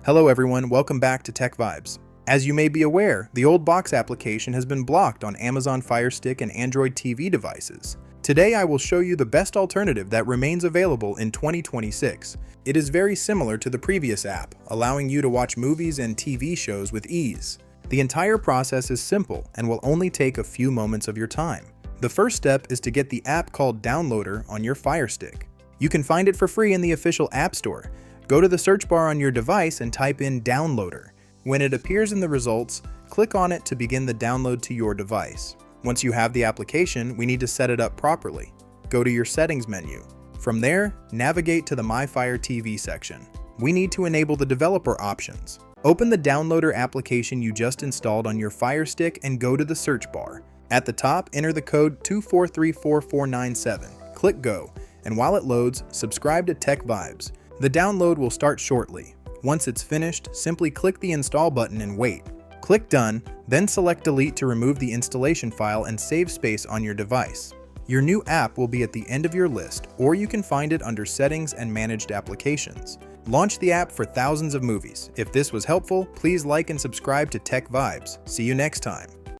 Hello everyone, welcome back to TechVibes. As you may be aware, the old box application has been blocked on Amazon Firestick and Android TV devices. Today I will show you the best alternative that remains available in 2026. It is very similar to the previous app, allowing you to watch movies and TV shows with ease. The entire process is simple and will only take a few moments of your time. The first step is to get the app called Downloader on your Firestick. You can find it for free in the official App Store. Go to the search bar on your device and type in Downloader. When it appears in the results, click on it to begin the download to your device. Once you have the application, we need to set it up properly. Go to your Settings menu. From there, navigate to the My Fire TV section. We need to enable the developer options. Open the Downloader application you just installed on your Firestick and go to the search bar. At the top, enter the code 2434497. Click Go, and while it loads, subscribe to TechVibes. The download will start shortly. Once it's finished, simply click the Install button and wait. Click Done, then select Delete to remove the installation file and save space on your device. Your new app will be at the end of your list, or you can find it under Settings and Managed Applications. Launch the app for thousands of movies. If this was helpful, please like and subscribe to TechVibes. See you next time.